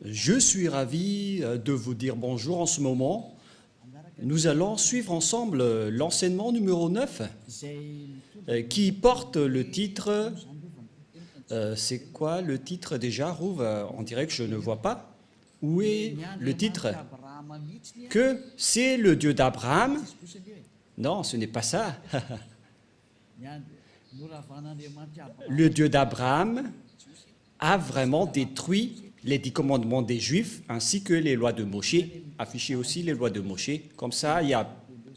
Je suis ravi de vous dire bonjour en ce moment. Nous allons suivre ensemble l'enseignement numéro 9 qui porte le titre... c'est quoi le titre déjà, Rouve? On dirait que je ne vois pas. Où est le titre? Que c'est le Dieu d'Abraham? Non, ce n'est pas ça. Le Dieu d'Abraham a vraiment détruit les 10 commandements des Juifs ainsi que les lois de Moshe, affiché aussi les lois de Moshe. Comme ça, il y a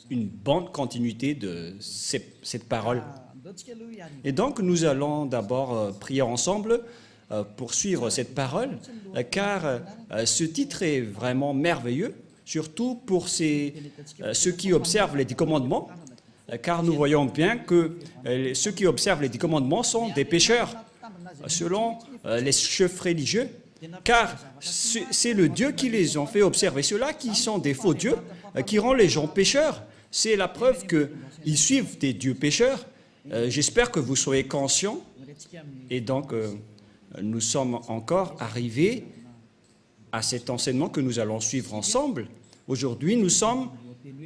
une bonne continuité de cette parole. Et donc, nous allons d'abord prier ensemble pour suivre cette parole, car ce titre est vraiment merveilleux, surtout pour ceux qui observent les 10 commandements, car nous voyons bien que ceux qui observent les 10 commandements sont des pécheurs, selon les chefs religieux, car c'est le Dieu qui les a fait observer. Ceux-là qui sont des faux dieux, qui rendent les gens pécheurs, c'est la preuve qu'ils suivent des dieux pécheurs. J'espère que vous soyez conscients. Et donc, nous sommes encore arrivés à cet enseignement que nous allons suivre ensemble. Aujourd'hui, nous sommes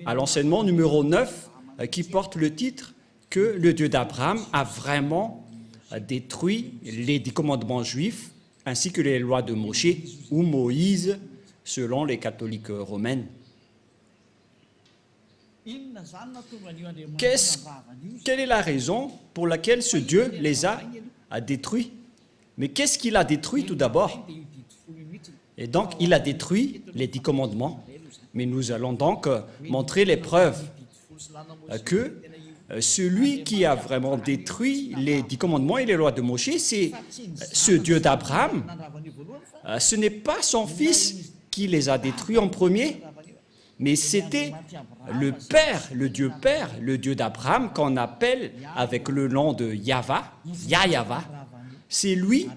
à l'enseignement numéro 9 qui porte le titre que le Dieu d'Abraham a vraiment détruit les 10 commandements juifs ainsi que les lois de Moshe ou Moïse, selon les catholiques romaines. Quelle est la raison pour laquelle ce Dieu les a détruits? Mais qu'est-ce qu'il a détruit tout d'abord? Et donc, il a détruit les 10 commandements. Mais nous allons donc montrer les preuves que celui qui a vraiment détruit les 10 commandements et les lois de Moshe, c'est ce Dieu d'Abraham. Ce n'est pas son fils qui les a détruits en premier, mais c'était le Père, le Dieu d'Abraham, qu'on appelle avec le nom de Yahva, Yahva. C'est lui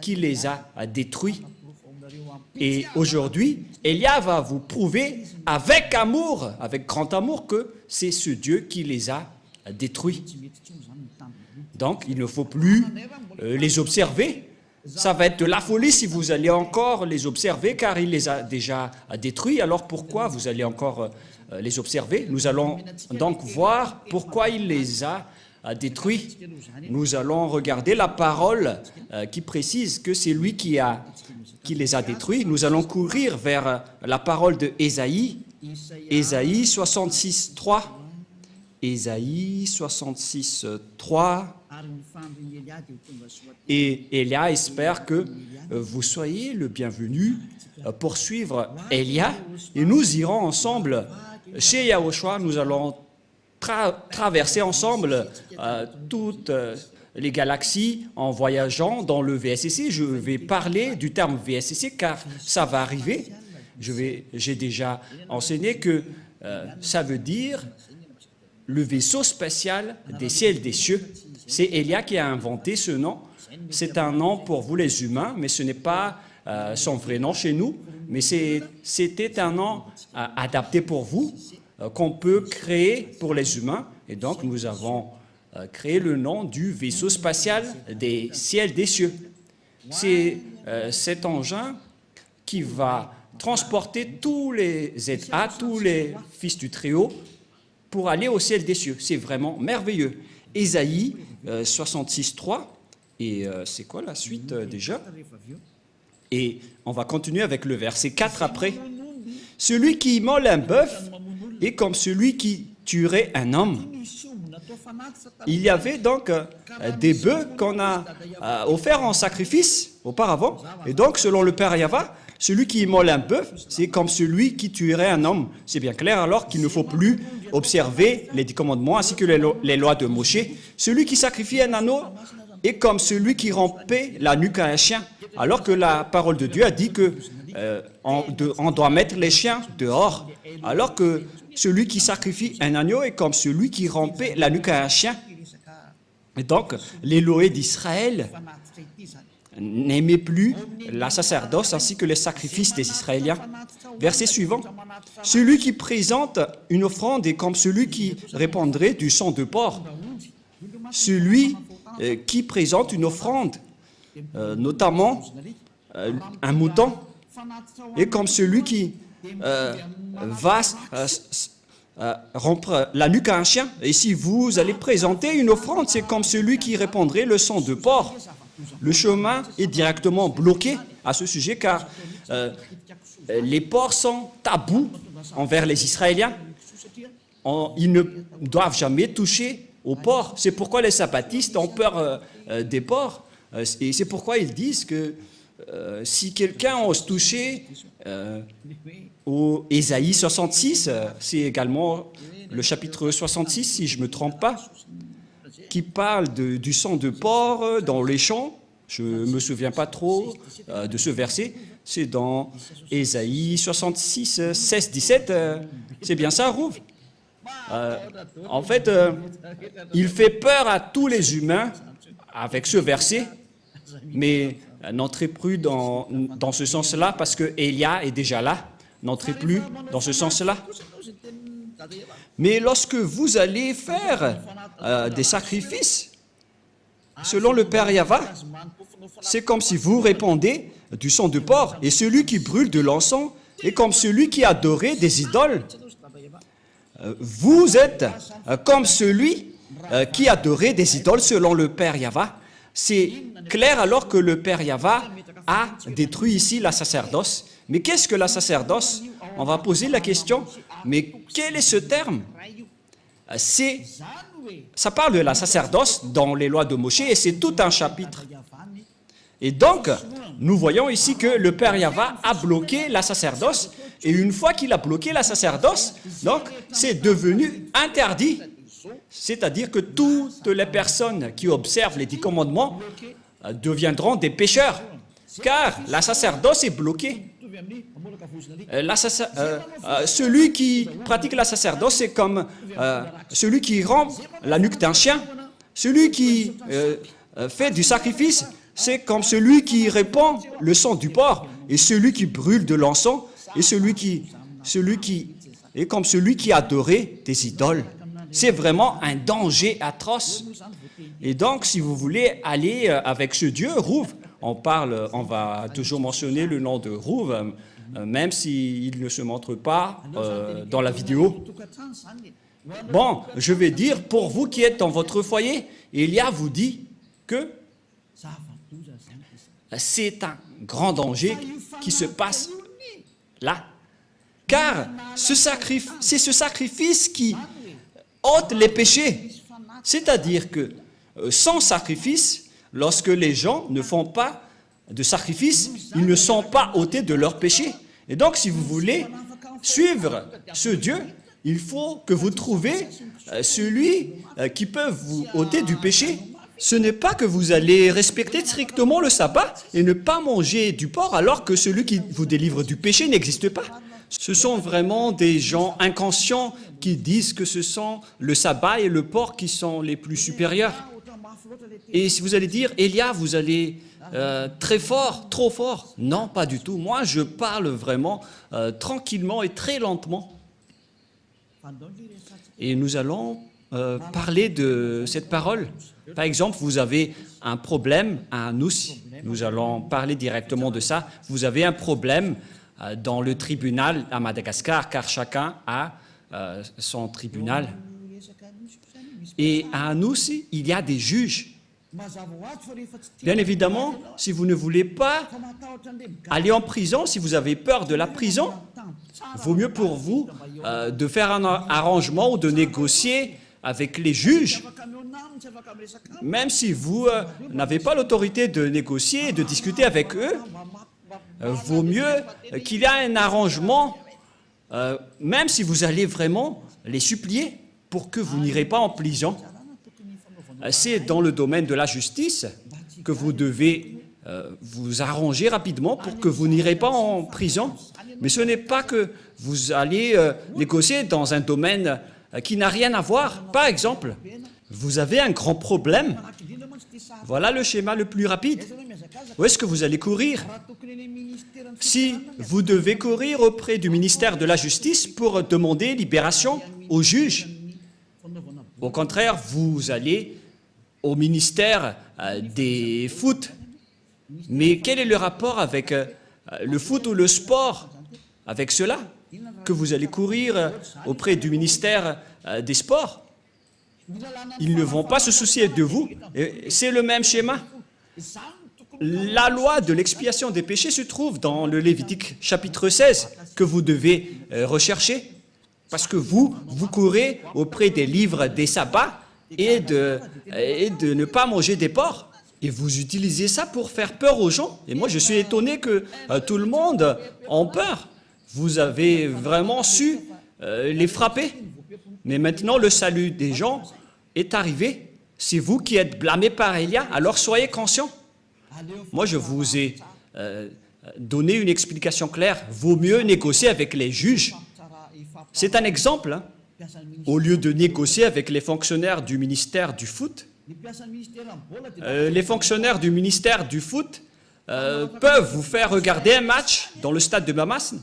qui les a détruits. Et aujourd'hui, Elia va vous prouver avec amour, avec grand amour, que c'est ce Dieu qui les a détruits. Donc, il ne faut plus les observer. Ça va être de la folie si vous allez encore les observer, car il les a déjà détruits. Alors pourquoi vous allez encore les observer? Nous allons donc voir pourquoi il les a détruits. Nous allons regarder la parole qui précise que c'est lui qui les a détruits. Nous allons courir vers la parole de Ésaïe, Ésaïe 66, 3. Ésaïe 66, 3. Et Elia espère que vous soyez le bienvenu pour suivre Elia. Et nous irons ensemble chez Yahushua. Nous allons traverser ensemble toutes les galaxies en voyageant dans le VSCC. Je vais parler du terme VSCC car ça va arriver. J'ai déjà enseigné que ça veut dire le vaisseau spatial des ciels et des cieux. C'est Elia qui a inventé ce nom. C'est un nom pour vous les humains, mais ce n'est pas son vrai nom chez nous, mais c'était un nom adapté pour vous, qu'on peut créer pour les humains. Et donc, nous avons créé le nom du vaisseau spatial des ciels et des cieux. C'est cet engin qui va transporter tous les êtres, tous les fils du Très-Haut, pour aller au ciel des cieux. C'est vraiment merveilleux. Ésaïe 66, 3. Et c'est quoi la suite déjà? Et on va continuer avec le verset 4 après. Celui qui immole un bœuf est comme celui qui tuerait un homme. Il y avait donc des bœufs qu'on a offerts en sacrifice auparavant. Et donc, selon le Père Yahva, celui qui immole un bœuf, c'est comme celui qui tuerait un homme. C'est bien clair alors qu'il ne faut plus observer les 10 commandements ainsi que les lois de Moshe. Celui qui sacrifie un agneau est comme celui qui rompait la nuque à un chien. Alors que la parole de Dieu a dit qu'on doit mettre les chiens dehors. Alors que celui qui sacrifie un agneau est comme celui qui rompait la nuque à un chien. Et donc, l'Élohé d'Israël n'aimait plus la sacerdoce ainsi que les sacrifices des Israéliens. Verset suivant. Celui qui présente une offrande est comme celui qui répandrait du sang de porc. Celui qui présente une offrande, notamment un mouton, est comme celui qui va rompre la nuque à un chien. Et si vous allez présenter une offrande, c'est comme celui qui répandrait le sang de porc. Le chemin est directement bloqué à ce sujet car les porcs sont tabous envers les Israéliens. Ils ne doivent jamais toucher aux porcs. C'est pourquoi les sabbatistes ont peur des porcs. Et c'est pourquoi ils disent que si quelqu'un ose toucher au Ésaïe 66, c'est également le chapitre 66, si je ne me trompe pas, qui parle du sang de porc dans les champs. Je ne me souviens pas trop de ce verset. C'est dans Ésaïe 66, 16, 17. C'est bien ça, Rouv? En fait, il fait peur à tous les humains avec ce verset, mais n'entrez plus dans ce sens-là parce que Élia est déjà là. N'entrez plus dans ce sens-là. Mais lorsque vous allez faire des sacrifices, selon le Père Yahva, c'est comme si vous répandez du sang de porc, et celui qui brûle de l'encens est comme celui qui adorait des idoles. Vous êtes comme celui qui adorait des idoles selon le Père Yahva. C'est clair alors que le Père Yahva a détruit ici la sacerdoce. Mais qu'est-ce que la sacerdoce? On va poser la question, mais quel est ce terme? Ça parle de la sacerdoce dans les lois de Moïse et c'est tout un chapitre. Et donc, nous voyons ici que le Père Yahva a bloqué la sacerdoce et une fois qu'il a bloqué la sacerdoce, donc c'est devenu interdit. C'est-à-dire que toutes les personnes qui observent les 10 commandements deviendront des pécheurs, car la sacerdoce est bloquée. Celui qui pratique la sacerdoce, c'est comme celui qui rompt la nuque d'un chien. Celui qui fait du sacrifice, c'est comme celui qui répand le sang du porc. Et celui qui brûle de l'encens, et celui qui est comme celui qui adorait des idoles. C'est vraiment un danger atroce. Et donc, si vous voulez aller avec ce Dieu, Rouv, on va toujours mentionner le nom de Rouv, même s'il ne se montre pas dans la vidéo. Bon, je vais dire, pour vous qui êtes dans votre foyer, Élia vous dit que c'est un grand danger qui se passe là. Car c'est ce sacrifice qui ôte les péchés. C'est-à-dire que sans sacrifice, lorsque les gens ne font pas de sacrifice, ils ne sont pas ôtés de leurs péchés. Et donc, si vous voulez suivre ce Dieu, il faut que vous trouviez celui qui peut vous ôter du péché. Ce n'est pas que vous allez respecter strictement le sabbat et ne pas manger du porc alors que celui qui vous délivre du péché n'existe pas. Ce sont vraiment des gens inconscients qui disent que ce sont le sabbat et le porc qui sont les plus supérieurs. Et si vous allez dire, Élia, vous allez très fort, trop fort. Non, pas du tout. Moi, je parle vraiment tranquillement et très lentement. Et nous allons parler de cette parole. Par exemple, vous avez un problème à Nous. Nous allons parler directement de ça. Vous avez un problème dans le tribunal à Madagascar, car chacun a son tribunal. Et à Nous, il y a des juges. Bien évidemment, si vous ne voulez pas aller en prison, si vous avez peur de la prison, vaut mieux pour vous de faire un arrangement ou de négocier avec les juges. Même si vous n'avez pas l'autorité de négocier et de discuter avec eux, vaut mieux qu'il y ait un arrangement, même si vous allez vraiment les supplier pour que vous n'irez pas en prison. C'est dans le domaine de la justice que vous devez vous arranger rapidement pour que vous n'irez pas en prison. Mais ce n'est pas que vous allez négocier dans un domaine qui n'a rien à voir. Par exemple, vous avez un grand problème. Voilà le schéma le plus rapide. Où est-ce que vous allez courir? Si vous devez courir auprès du ministère de la Justice pour demander libération au juge, au contraire, vous allez au ministère des foot. Mais quel est le rapport avec le foot ou le sport avec cela, que vous allez courir auprès du ministère des Sports. Ils ne vont pas se soucier de vous. C'est le même schéma. La loi de l'expiation des péchés se trouve dans le Lévitique chapitre 16 que vous devez rechercher parce que vous courez auprès des livres des sabbats et de ne pas manger des porcs. Et vous utilisez ça pour faire peur aux gens. Et moi, je suis étonné que tout le monde ait peur. Vous avez vraiment su les frapper. Mais maintenant, le salut des gens est arrivé. C'est vous qui êtes blâmés par Élia. Alors soyez conscients. Moi, je vous ai donné une explication claire. Vaut mieux négocier avec les juges. C'est un exemple. Hein. Au lieu de négocier avec les fonctionnaires du ministère du foot, les fonctionnaires du ministère du foot peuvent vous faire regarder un match dans le stade de Mamas,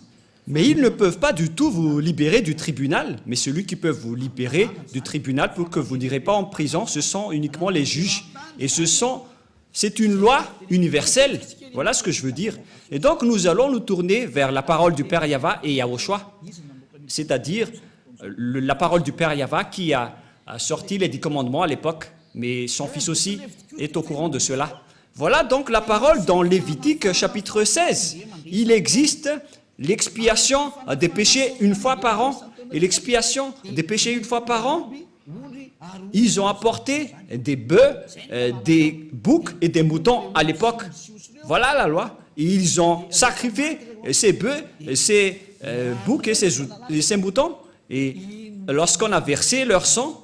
mais ils ne peuvent pas du tout vous libérer du tribunal. Mais celui qui peut vous libérer du tribunal pour que vous n'irez pas en prison, ce sont uniquement les juges. Et c'est une loi universelle. Voilà ce que je veux dire. Et donc, nous allons nous tourner vers la parole du Père Yahva et Yahushua, c'est-à-dire la parole du Père Yahva qui a sorti les 10 commandements à l'époque, mais son fils aussi est au courant de cela. Voilà donc la parole dans Lévitique chapitre 16. Il existe l'expiation des péchés une fois par an, et l'expiation des péchés une fois par an, ils ont apporté des bœufs, des boucs et des moutons à l'époque. Voilà la loi. Ils ont sacrifié ces bœufs, ces boucs et ces moutons. Et lorsqu'on a versé leur sang,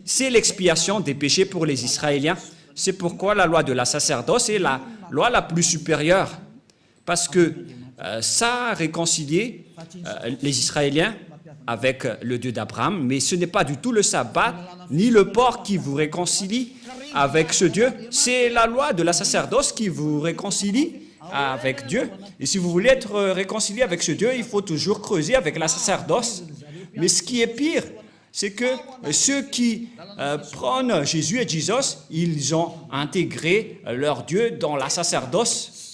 c'est l'expiation des péchés pour les Israéliens. C'est pourquoi la loi de la sacerdoce est la loi la plus supérieure. Parce que ça a réconcilié les Israéliens avec le Dieu d'Abraham, mais ce n'est pas du tout le sabbat ni le porc qui vous réconcilie avec ce Dieu. C'est la loi de la sacerdoce qui vous réconcilie avec Dieu. Et si vous voulez être réconcilié avec ce Dieu, il faut toujours creuser avec la sacerdoce. Mais ce qui est pire, c'est que ceux qui prônent Jésus et Jesus, ils ont intégré leur Dieu dans la sacerdoce.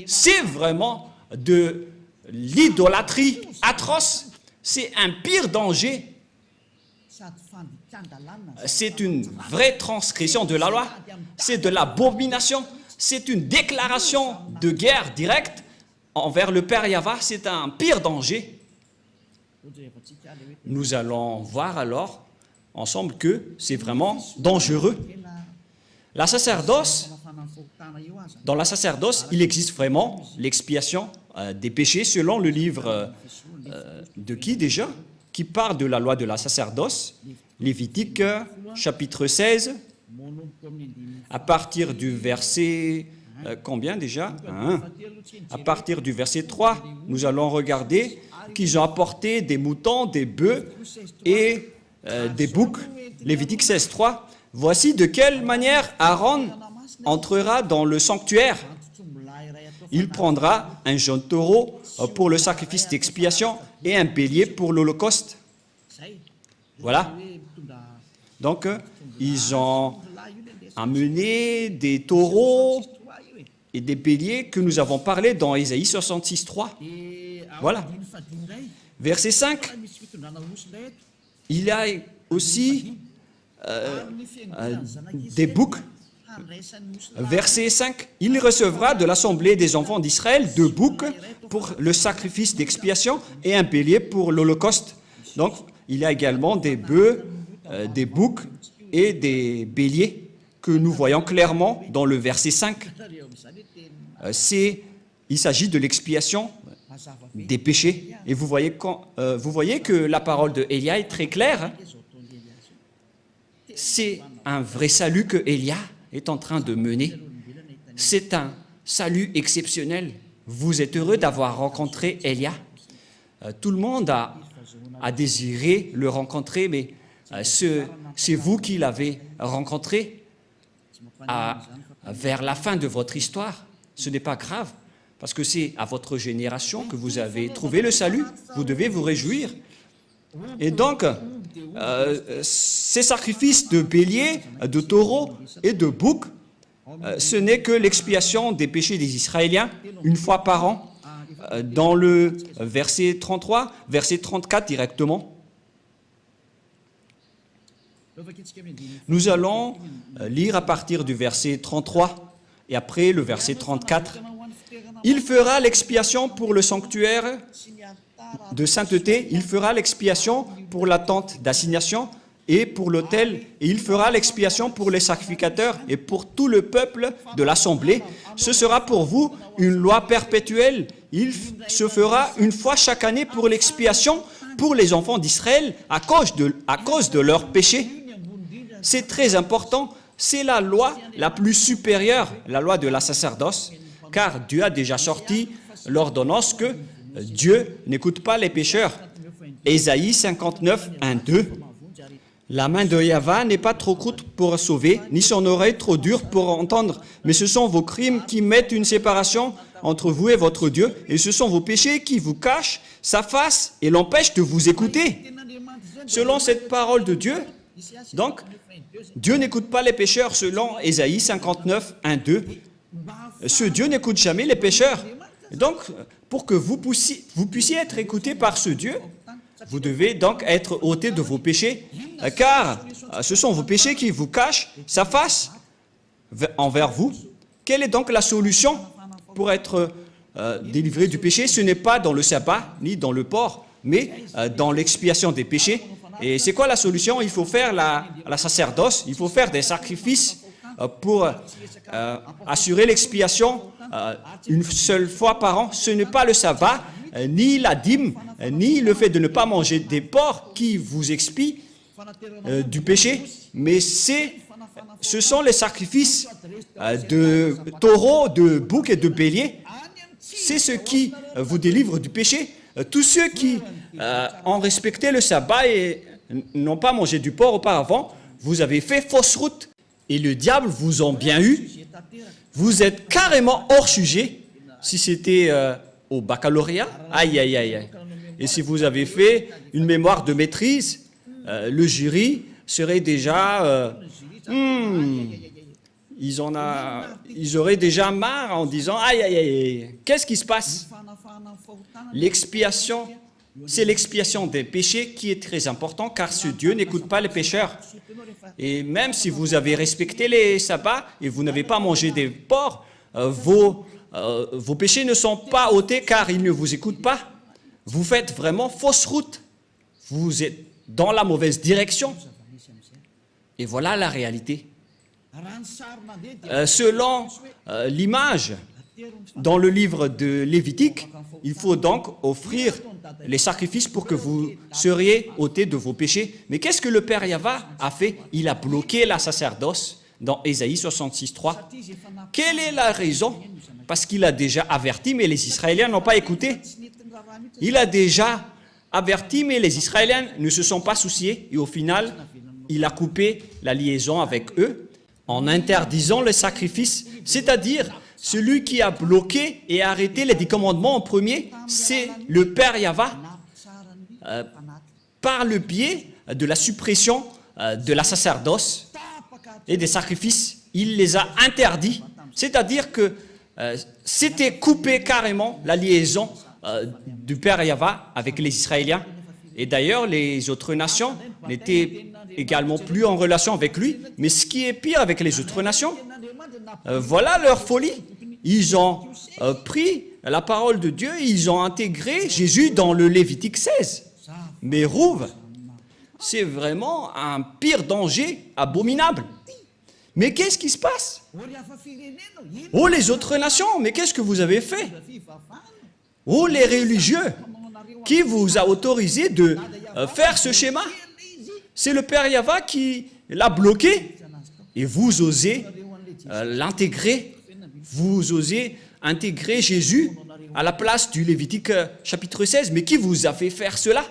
C'est vraiment de l'idolâtrie atroce. C'est un pire danger. C'est une vraie transgression de la loi. C'est de l'abomination. C'est une déclaration de guerre directe envers le Père Yahva. C'est un pire danger. Nous allons voir alors ensemble que c'est vraiment dangereux. La sacerdoce, dans la sacerdoce, il existe vraiment l'expiation des péchés selon le livre de qui déjà? Qui parle de la loi de la sacerdoce, Lévitique chapitre 16, à partir du verset, combien déjà? À partir du verset 3, nous allons regarder qu'ils ont apporté des moutons, des bœufs et des boucs. Lévitique 16, 3. Voici de quelle manière Aaron entrera dans le sanctuaire. Il prendra un jeune taureau pour le sacrifice d'expiation et un bélier pour l'holocauste. Voilà. Donc, ils ont amené des taureaux et des béliers que nous avons parlé dans Ésaïe 66, 3. Voilà. Verset 5. Il y a aussi des boucs. Verset 5. Il recevra de l'assemblée des enfants d'Israël 2 boucs pour le sacrifice d'expiation et un bélier pour l'holocauste. Donc, il y a également des bœufs, des boucs et des béliers que nous voyons clairement dans le verset 5. Il s'agit de l'expiation des péchés. Et vous voyez que la parole de Élia est très claire. Hein? C'est un vrai salut que Élia est en train de mener. C'est un salut exceptionnel. Vous êtes heureux d'avoir rencontré Élia. Tout le monde a désiré le rencontrer, mais c'est vous qui l'avez rencontré vers la fin de votre histoire. Ce n'est pas grave, parce que c'est à votre génération que vous avez trouvé le salut. Vous devez vous réjouir. Et donc, ces sacrifices de béliers, de taureaux et de boucs ce n'est que l'expiation des péchés des Israéliens, une fois par an, dans le verset 33, verset 34 directement. Nous allons lire à partir du verset 33 et après le verset 34. Il fera l'expiation pour le sanctuaire de sainteté, il fera l'expiation pour la tente d'assignation et pour l'autel, et il fera l'expiation pour les sacrificateurs et pour tout le peuple de l'assemblée. Ce sera pour vous une loi perpétuelle. Il se fera une fois chaque année pour l'expiation pour les enfants d'Israël à cause de leurs péchés. C'est très important. C'est la loi la plus supérieure, la loi de la sacerdoce, car Dieu a déjà sorti l'ordonnance que Dieu n'écoute pas les pécheurs. Ésaïe 59, 1, 2. La main de Yahvé n'est pas trop courte pour sauver, ni son oreille trop dure pour entendre, mais ce sont vos crimes qui mettent une séparation entre vous et votre Dieu, et ce sont vos péchés qui vous cachent sa face et l'empêchent de vous écouter. Selon cette parole de Dieu, donc, Dieu n'écoute pas les pécheurs selon Ésaïe 59, 1, 2. Ce Dieu n'écoute jamais les pécheurs. Donc, pour que vous puissiez être écoutés par ce Dieu, vous devez donc être ôtés de vos péchés, car ce sont vos péchés qui vous cachent sa face envers vous. Quelle est donc la solution pour être délivré du péché? Ce n'est pas dans le sabbat, ni dans le port, mais dans l'expiation des péchés. Et c'est quoi la solution? Il faut faire la sacerdoce, il faut faire des sacrifices pour assurer l'expiation une seule fois par an. Ce n'est pas le sabbat, ni la dîme, ni le fait de ne pas manger des porcs qui vous expient du péché, mais ce sont les sacrifices de taureaux, de boucs et de béliers. C'est ce qui vous délivre du péché. Tous ceux qui ont respecté le sabbat et n'ont pas mangé du porc auparavant, vous avez fait fausse route et le diable vous en bien eu. Vous êtes carrément hors sujet. Si c'était au baccalauréat, aïe, aïe, aïe, aïe. Et si vous avez fait une mémoire de maîtrise, le jury serait déjà... ils auraient déjà marre en disant, aïe, aïe, aïe, qu'est-ce qui se passe? L'expiation, c'est l'expiation des péchés qui est très important, car ce Dieu n'écoute pas les pécheurs. Et même si vous avez respecté les sabbats et vous n'avez pas mangé des porcs, vos péchés ne sont pas ôtés car il ne vous écoute pas. Vous faites vraiment fausse route. Vous êtes dans la mauvaise direction. Et voilà la réalité. Selon l'image dans le livre de Lévitique, il faut donc offrir les sacrifices pour que vous seriez ôtés de vos péchés. Mais qu'est-ce que le Père Yahvé a fait? Il a bloqué la sacerdoce dans Ésaïe 66, 3. Quelle est la raison? Parce qu'il a déjà averti, mais les Israéliens n'ont pas écouté. Il a déjà averti, mais les Israéliens ne se sont pas souciés. Et au final, il a coupé la liaison avec eux en interdisant les sacrifices. C'est-à-dire, celui qui a bloqué et arrêté les 10 commandements en premier, c'est le Père Yahvé. Par le biais de la suppression de la sacerdoce et des sacrifices, il les a interdits. C'est-à-dire que c'était coupé carrément la liaison du Père Yahvé avec les Israéliens. Et d'ailleurs, les autres nations n'étaient également plus en relation avec lui. Mais ce qui est pire avec les autres nations, voilà leur folie. Ils ont pris la parole de Dieu, ils ont intégré Jésus dans le Lévitique 16. Mais Rouve, c'est vraiment un pire danger abominable. Mais qu'est-ce qui se passe? Oh, les autres nations, mais qu'est-ce que vous avez fait? Oh, les religieux, qui vous a autorisé de faire ce schéma? C'est le Père Yahvé qui l'a bloqué. Et vous osez l'intégrer. Vous osez intégrer Jésus à la place du Lévitique chapitre 16. Mais qui vous a fait faire cela?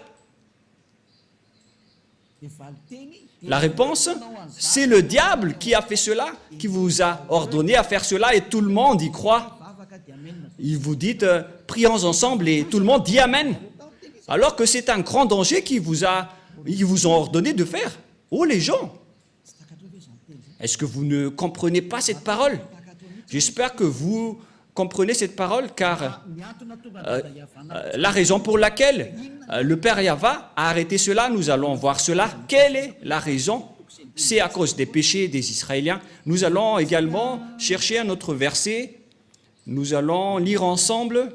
La réponse, c'est le diable qui a fait cela, qui vous a ordonné à faire cela et tout le monde y croit. Il vous dit, prions ensemble et tout le monde dit Amen. Alors que c'est un grand danger qu'ils vous ont ordonné de faire. Oh les gens, Est-ce que vous ne comprenez pas cette parole? J'espère que vous comprenez cette parole, car la raison pour laquelle le Père Yahva a arrêté cela, nous allons voir cela. Quelle est la raison? C'est à cause des péchés des Israéliens. Nous allons également chercher un autre verset. Nous allons lire ensemble.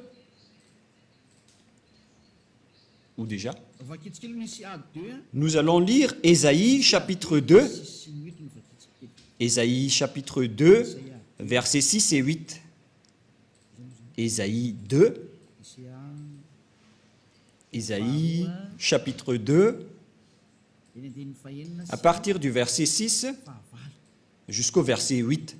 Ou déjà? Nous allons lire Ésaïe chapitre 2. Ésaïe chapitre 2, versets 6 et 8. Ésaïe 2. Ésaïe chapitre 2, à partir du verset 6 jusqu'au verset 8.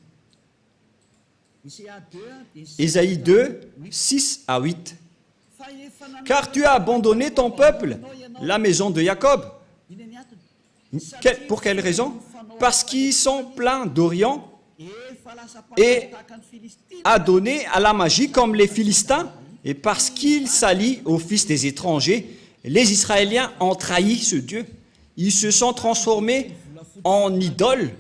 Ésaïe 2, 6 à 8. Car tu as abandonné ton peuple, la maison de Jacob. Pour quelle raison? Parce qu'ils sont pleins d'Orient et a donné à la magie comme les Philistins, et parce qu'ils s'allient aux fils des étrangers, les Israéliens ont trahi ce Dieu. Ils se sont transformés en idoles.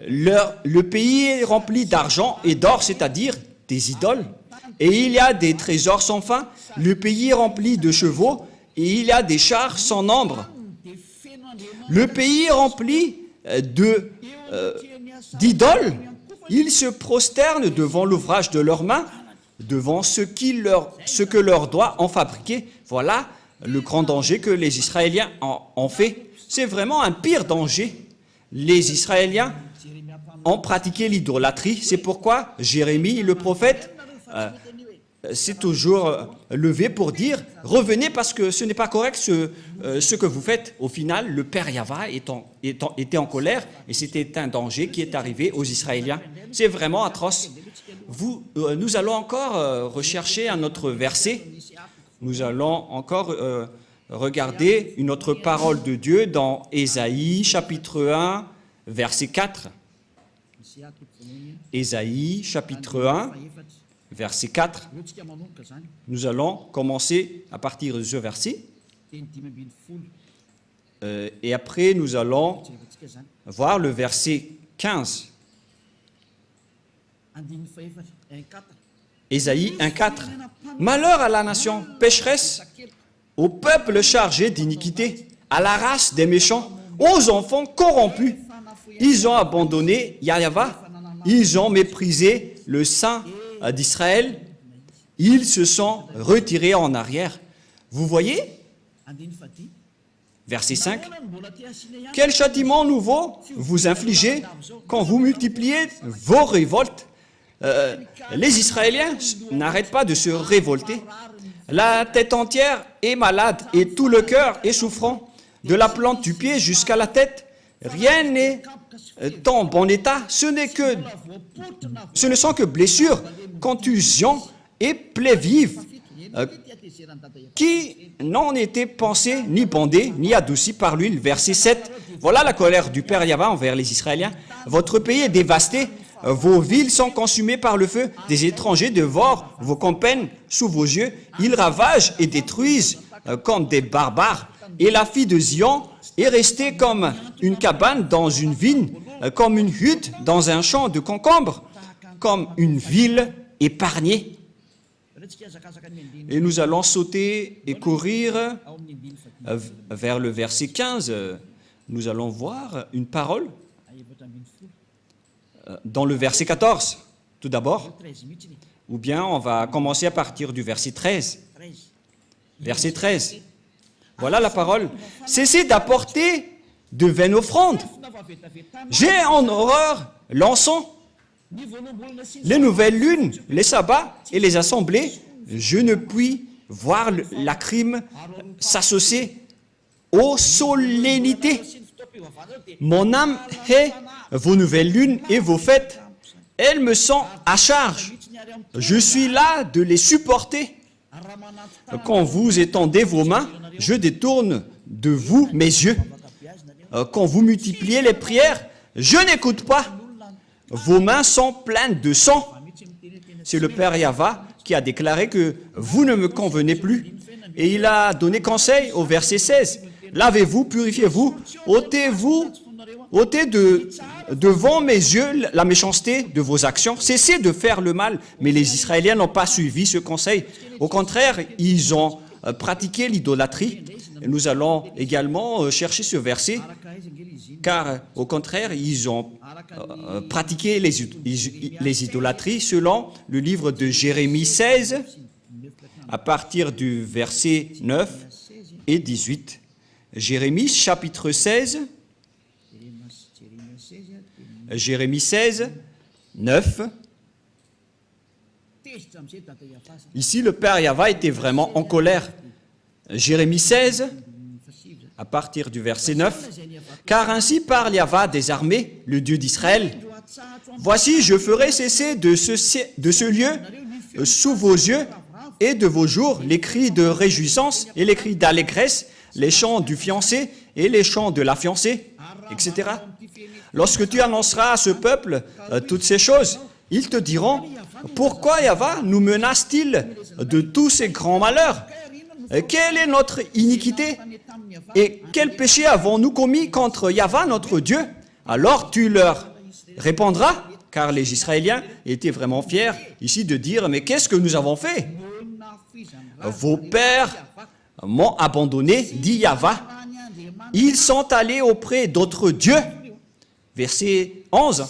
Le pays est rempli d'argent et d'or, c'est-à-dire des idoles. Et il y a des trésors sans fin. Le pays est rempli de chevaux et il y a des chars sans nombre. Le pays est rempli d'idoles. Ils se prosternent devant l'ouvrage de leurs mains, devant ce que leurs doigts ont fabriqué. Voilà le grand danger que les Israéliens ont fait. C'est vraiment un pire danger. Les Israéliens ont pratiqué l'idolâtrie. C'est pourquoi Jérémie, le prophète, s'est toujours levé pour dire « Revenez parce que ce n'est pas correct ce que vous faites. » Au final, le Père Yahva était en colère et c'était un danger qui est arrivé aux Israéliens. C'est vraiment atroce. Nous allons encore rechercher un autre verset. Nous allons encore regarder une autre parole de Dieu dans Ésaïe, chapitre 1, verset 4. Ésaïe, chapitre 1, verset 4. Nous allons commencer à partir de ce verset. Et après, nous allons voir le verset 15. Ésaïe 1,4. Malheur à la nation pécheresse, au peuple chargé d'iniquité, à la race des méchants, aux enfants corrompus. Ils ont abandonné Yahva, ils ont méprisé le Saint d'Israël, ils se sont retirés en arrière. Vous voyez? Verset 5. Quel châtiment nouveau vous infligez quand vous multipliez vos révoltes? Les Israéliens n'arrêtent pas de se révolter. La tête entière est malade et tout le cœur est souffrant. De la plante du pied jusqu'à la tête, rien n'est en bon état. Ce ne sont que blessures, contusions et plaies vives qui n'ont été pansées, ni bandées, ni adoucies par l'huile. Verset 7. Voilà la colère du Père Yahva envers les Israéliens. Votre pays est dévasté. Vos villes sont consumées par le feu. Des étrangers dévorent vos campagnes sous vos yeux. Ils ravagent et détruisent comme des barbares. Et la fille de Zion est restée comme une cabane dans une vigne, comme une hutte dans un champ de concombres, comme une ville épargnée. Et nous allons sauter et courir vers le verset 15. Nous allons voir une parole dans le verset 14, tout d'abord. Ou bien on va commencer à partir du verset 13. Verset 13. Voilà la parole. Cessez d'apporter de vaines offrandes. J'ai en horreur l'encens, les nouvelles lunes, les sabbats et les assemblées. Je ne puis voir la crime s'associer aux solennités. Mon âme hait vos nouvelles lunes et vos fêtes. Elles me sont à charge. Je suis là de les supporter. Quand vous étendez vos mains, je détourne de vous mes yeux. Quand vous multipliez les prières, je n'écoute pas. Vos mains sont pleines de sang. C'est le Père Yahva qui a déclaré que vous ne me convenez plus. Et il a donné conseil au verset 16. Lavez-vous, purifiez-vous, ôtez-vous ôtez devant mes yeux la méchanceté de vos actions. Cessez de faire le mal. Mais les Israéliens n'ont pas suivi ce conseil. Au contraire, ils ont pratiqué l'idolâtrie. Nous allons également chercher ce verset, car au contraire, ils ont pratiqué les idolâtries selon le livre de Jérémie 16, à partir du verset 9 et 18. Jérémie chapitre 16, Jérémie 16, 9. Ici, le Père Yahva était vraiment en colère. Jérémie 16, à partir du verset 9. « Car ainsi parle Yahva des armées, le Dieu d'Israël. Voici, je ferai cesser de ce lieu, sous vos yeux et de vos jours, les cris de réjouissance et les cris d'allégresse, les chants du fiancé et les chants de la fiancée, etc. Lorsque tu annonceras à ce peuple toutes ces choses, ils te diront, pourquoi Yahva nous menace-t-il de tous ces grands malheurs? Quelle est notre iniquité? Et quel péché avons-nous commis contre Yahva, notre Dieu? Alors tu leur répondras, car les Israéliens étaient vraiment fiers ici de dire, mais qu'est-ce que nous avons fait? Vos pères m'ont abandonné, dit Yahva. Ils sont allés auprès d'autres dieux. Verset 11.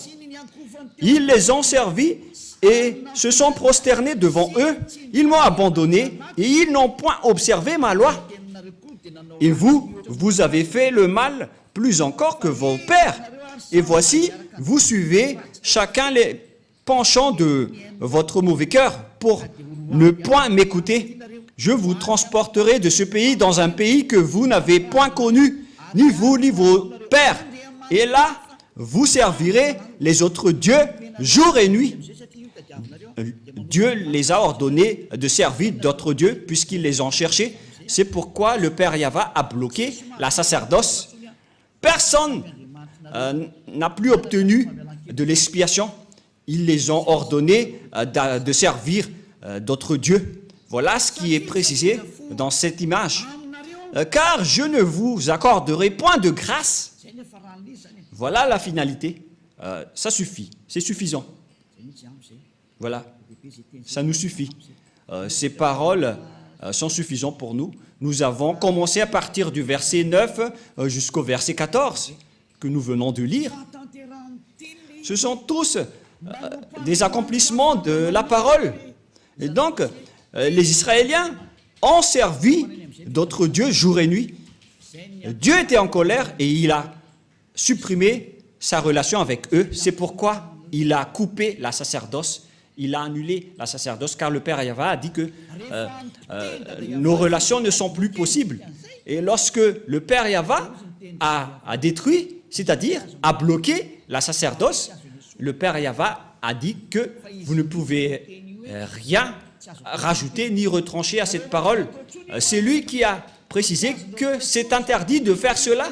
Ils les ont servis et se sont prosternés devant eux. Ils m'ont abandonné et ils n'ont point observé ma loi. Et vous avez fait le mal plus encore que vos pères. Et voici, vous suivez chacun les penchants de votre mauvais cœur pour ne point m'écouter. Je vous transporterai de ce pays dans un pays que vous n'avez point connu, ni vous ni vos pères. Et là, vous servirez les autres dieux jour et nuit. Dieu les a ordonnés de servir d'autres dieux puisqu'ils les ont cherchés. C'est pourquoi le Père Yahva a bloqué la sacerdoce. Personne n'a plus obtenu de l'expiation. Ils les ont ordonnés de servir d'autres dieux. Voilà ce qui est précisé dans cette image. Car je ne vous accorderai point de grâce. Voilà la finalité. Ça suffit. C'est suffisant. Voilà. Ça nous suffit. Ces paroles sont suffisantes pour nous. Nous avons commencé à partir du verset 9 jusqu'au verset 14 que nous venons de lire. Ce sont tous des accomplissements de la parole. Et donc, les Israéliens ont servi d'autres dieux jour et nuit. Dieu était en colère et il a supprimé sa relation avec eux. C'est pourquoi il a coupé la sacerdoce. Il a annulé la sacerdoce car le Père Yahva a dit que nos relations ne sont plus possibles. Et lorsque le Père Yahva a détruit, c'est-à-dire a bloqué la sacerdoce, le Père Yahva a dit que vous ne pouvez rien rajouter ni retrancher à cette parole. C'est lui qui a précisé que c'est interdit de faire cela.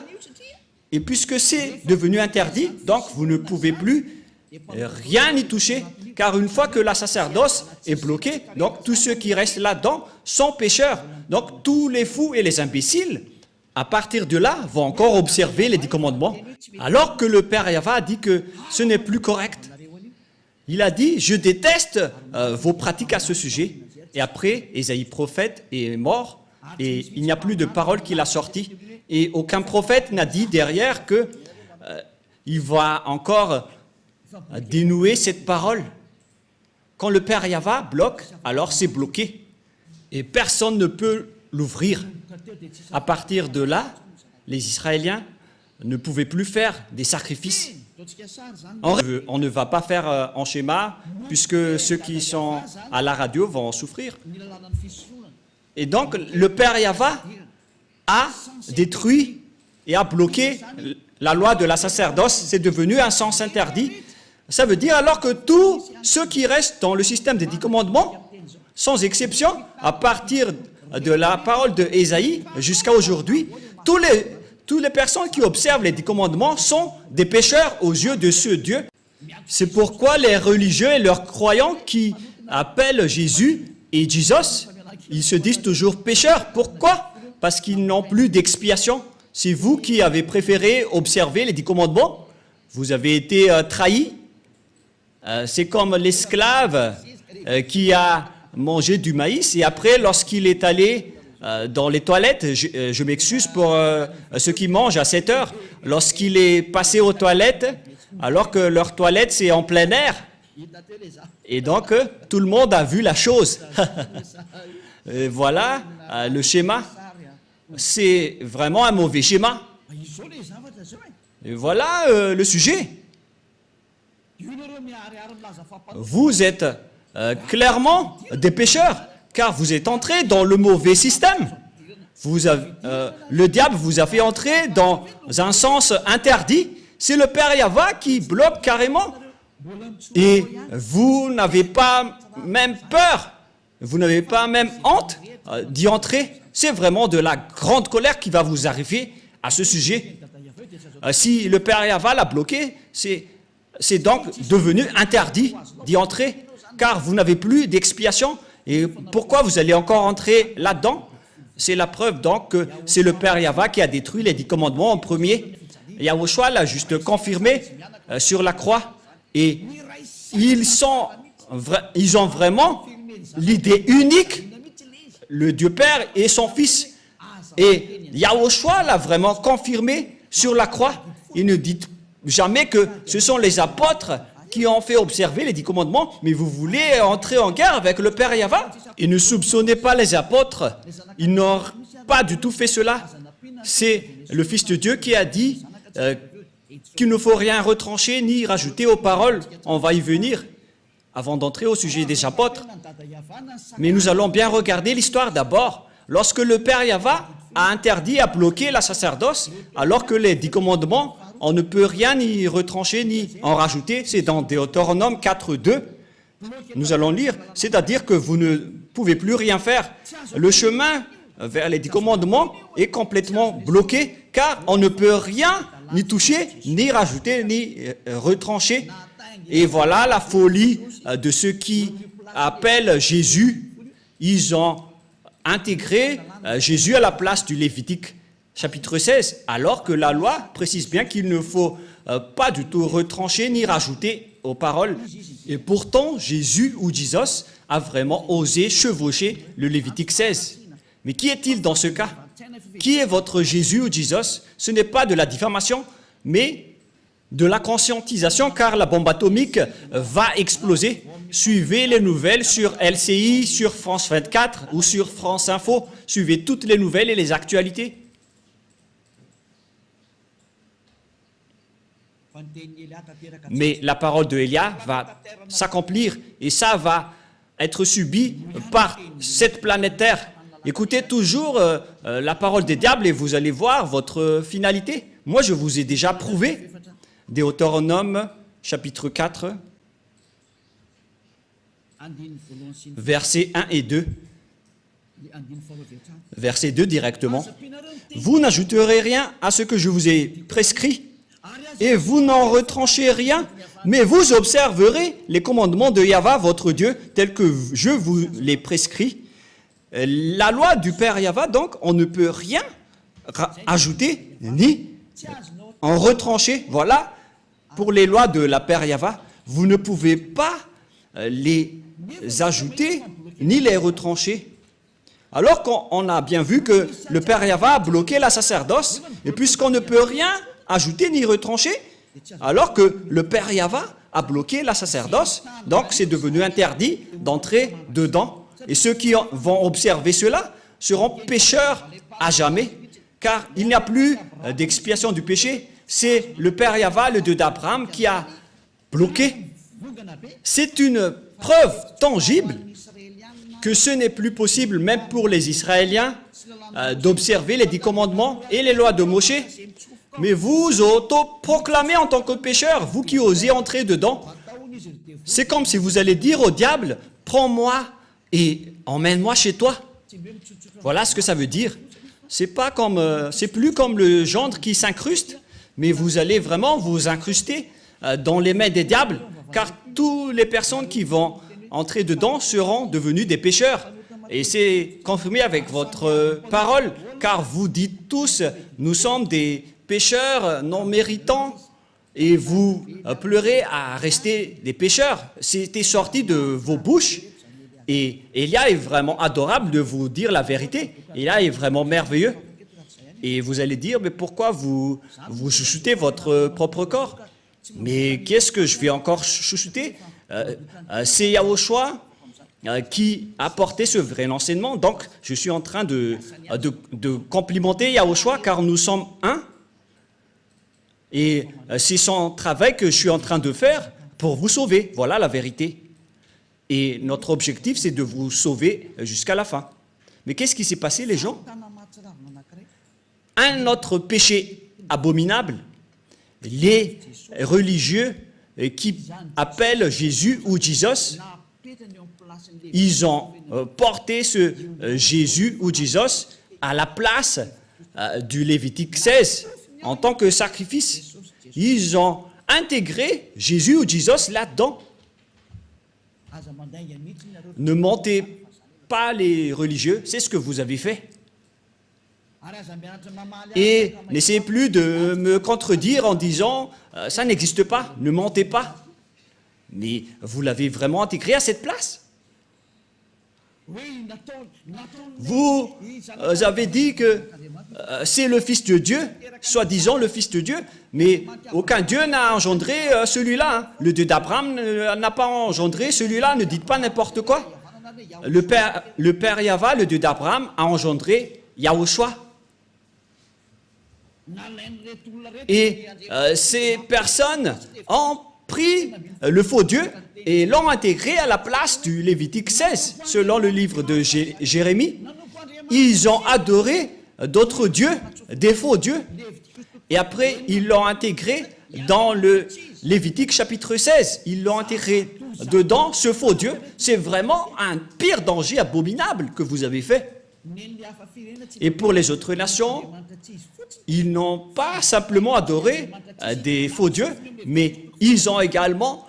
Et puisque c'est devenu interdit, donc vous ne pouvez plus rien y toucher. Car une fois que la sacerdoce est bloquée, donc tous ceux qui restent là-dedans sont pécheurs. Donc tous les fous et les imbéciles, à partir de là, vont encore observer les 10 commandements. Alors que le Père Yahva a dit que ce n'est plus correct. Il a dit, je déteste vos pratiques à ce sujet. Et après, Ésaïe prophète est mort et il n'y a plus de parole qu'il a sortie. Et aucun prophète n'a dit derrière que il va encore dénouer cette parole. Quand le Père Yahva bloque, alors c'est bloqué. Et personne ne peut l'ouvrir. À partir de là, les Israéliens ne pouvaient plus faire des sacrifices. On ne va pas faire en schéma, puisque ceux qui sont à la radio vont souffrir. Et donc, le Père Yahva a détruit et a bloqué la loi de la sacerdoce. C'est devenu un sens interdit. Ça veut dire alors que tous ceux qui restent dans le système des 10 commandements, sans exception, à partir de la parole de Ésaïe jusqu'à aujourd'hui, toutes les personnes qui observent les 10 commandements sont des pécheurs aux yeux de ce Dieu. C'est pourquoi les religieux et leurs croyants qui appellent Jésus et Jesus, ils se disent toujours pécheurs. Pourquoi? Parce qu'ils n'ont plus d'expiation. C'est vous qui avez préféré observer les 10 commandements. Vous avez été trahi. C'est comme l'esclave qui a mangé du maïs et après, lorsqu'il est allé dans les toilettes, je m'excuse pour ceux qui mangent à 7 heures, lorsqu'il est passé aux toilettes, alors que leur toilette c'est en plein air, et donc tout le monde a vu la chose. Et voilà le schéma, c'est vraiment un mauvais schéma. Et voilà le sujet. Vous êtes clairement des pécheurs, car vous êtes entrés dans le mauvais système. Le diable vous a fait entrer dans un sens interdit. C'est le Père Yahva qui bloque carrément. Et vous n'avez pas même peur, vous n'avez pas même honte d'y entrer. C'est vraiment de la grande colère qui va vous arriver à ce sujet. Si le Père Yahva l'a bloqué, c'est donc devenu interdit d'y entrer, car vous n'avez plus d'expiation. Et pourquoi vous allez encore entrer là-dedans? C'est la preuve donc que c'est le Père Yahva qui a détruit les 10 commandements en premier. Yahushua l'a juste confirmé sur la croix. Et ils ont vraiment l'idée unique, le Dieu Père et son Fils. Et Yahushua l'a vraiment confirmé sur la croix. Il ne dit jamais que ce sont les apôtres qui ont fait observer les 10 commandements, mais vous voulez entrer en guerre avec le Père Yahva. Et ne soupçonnez pas les apôtres, ils n'ont pas du tout fait cela. C'est le Fils de Dieu qui a dit qu'il ne faut rien retrancher ni rajouter aux paroles. On va y venir avant d'entrer au sujet des apôtres. Mais nous allons bien regarder l'histoire d'abord. Lorsque le Père Yahva a interdit, a bloqué la sacerdoce, alors que les 10 commandements, on ne peut rien ni retrancher ni en rajouter. C'est dans Deutéronome 4.2. Nous allons lire, c'est-à-dire que vous ne pouvez plus rien faire. Le chemin vers les 10 commandements est complètement bloqué, car on ne peut rien ni toucher, ni rajouter, ni retrancher. Et voilà la folie de ceux qui appellent Jésus. Ils ont intégré Jésus à la place du Lévitique chapitre 16, alors que la loi précise bien qu'il ne faut pas du tout retrancher ni rajouter aux paroles. Et pourtant, Jésus ou Jesus a vraiment osé chevaucher le Lévitique 16. Mais qui est-il dans ce cas? Qui est votre Jésus ou Jesus? Ce n'est pas de la diffamation, mais de la conscientisation, car la bombe atomique va exploser. Suivez les nouvelles sur LCI, sur France 24 ou sur France Info. Suivez toutes les nouvelles et les actualités. Mais la parole de Élia va s'accomplir et ça va être subi par cette planète Terre. Écoutez toujours la parole des diables et vous allez voir votre finalité. Moi, je vous ai déjà prouvé. Deutéronome, chapitre 4, versets 1 et 2. Verset 2 directement. Vous n'ajouterez rien à ce que je vous ai prescrit, et vous n'en retranchez rien, mais vous observerez les commandements de Yahva, votre Dieu, tels que je vous les prescris. La loi du Père Yahva, donc, on ne peut rien ajouter, ni en retrancher. Voilà, pour les lois de la Père Yahva, vous ne pouvez pas les ajouter, ni les retrancher. Alors qu'on a bien vu que le Père Yahva a bloqué la sacerdoce, et puisqu'on ne peut rien ajouter ni retrancher, alors que le Père Yahva a bloqué la sacerdoce, donc c'est devenu interdit d'entrer dedans. Et ceux qui vont observer cela seront pécheurs à jamais, car il n'y a plus d'expiation du péché. C'est le Père Yahva, le Dieu d'Abraham, qui a bloqué. C'est une preuve tangible que ce n'est plus possible, même pour les Israéliens, d'observer les 10 commandements et les lois de Moshe. Mais vous auto-proclamez en tant que pécheur, vous qui osez entrer dedans. C'est comme si vous allez dire au diable, prends-moi et emmène-moi chez toi. Voilà ce que ça veut dire. C'est plus comme le gendre qui s'incruste, mais vous allez vraiment vous incruster dans les mains des diables, car toutes les personnes qui vont entrer dedans seront devenues des pécheurs. Et c'est confirmé avec votre parole, car vous dites tous, nous sommes des pécheurs non méritants, et vous pleurez à rester des pécheurs. C'était sorti de vos bouches, et Élia est vraiment adorable de vous dire la vérité. Élia est vraiment merveilleux. Et vous allez dire, mais pourquoi vous chouchoutez votre propre corps? Mais qu'est-ce que je vais encore chouchouter? C'est Yahushua qui a porté ce vrai enseignement. Donc, je suis en train de complimenter Yahushua car nous sommes un. Et c'est son travail que je suis en train de faire pour vous sauver. Voilà la vérité. Et notre objectif, c'est de vous sauver jusqu'à la fin. Mais qu'est-ce qui s'est passé, les gens? Un autre péché abominable, les religieux qui appellent Jésus ou Jesus, ils ont porté ce Jésus ou Jesus à la place du Lévitique 16 en tant que sacrifice. Ils ont intégré Jésus ou Jesus là-dedans. Ne mentez pas les religieux, c'est ce que vous avez fait. Et n'essayez plus de me contredire en disant « ça n'existe pas, ne mentez pas ». Mais vous l'avez vraiment intégré à cette place. Vous avez dit que c'est le Fils de Dieu, soi-disant le Fils de Dieu, mais aucun Dieu n'a engendré celui-là. Hein. Le Dieu d'Abraham n'a pas engendré celui-là, ne dites pas n'importe quoi. Le Père Yahva, le Dieu d'Abraham, a engendré Yahushua. Et ces personnes ont pris le faux Dieu et l'ont intégré à la place du Lévitique 16, selon le livre de Jérémie. Ils ont adoré d'autres dieux, des faux dieux, et après ils l'ont intégré dans le Lévitique chapitre 16. Ils l'ont intégré dedans, ce faux Dieu. C'est vraiment un pire danger abominable que vous avez fait. Et pour les autres nations, ils n'ont pas simplement adoré des faux dieux, mais ils ont également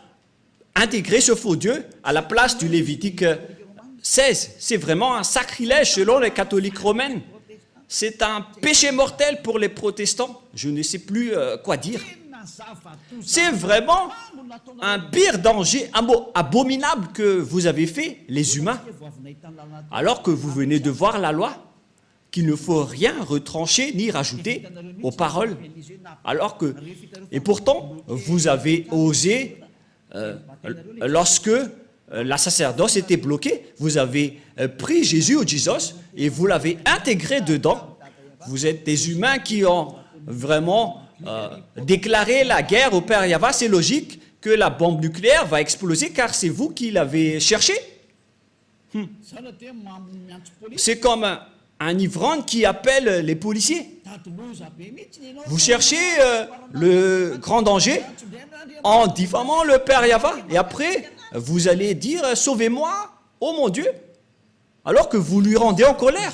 intégré ce faux Dieu à la place du Lévitique 16. C'est vraiment un sacrilège selon les catholiques romains. C'est un péché mortel pour les protestants. Je ne sais plus quoi dire. C'est vraiment un pire danger abominable que vous avez fait, les humains, alors que vous venez de voir la loi, qu'il ne faut rien retrancher ni rajouter aux paroles. Alors que, et pourtant, vous avez osé, lorsque la sacerdoce était bloquée, vous avez pris Jésus ou Jesus et vous l'avez intégré dedans. Vous êtes des humains qui ont vraiment déclaré la guerre au Père Yahva. C'est logique que la bombe nucléaire va exploser car c'est vous qui l'avez cherché. C'est comme un ivrogne qui appelle les policiers. Vous cherchez le grand danger en diffamant le Père Yahva. Et après, vous allez dire « Sauvez-moi, oh mon Dieu !» alors que vous lui rendez en colère.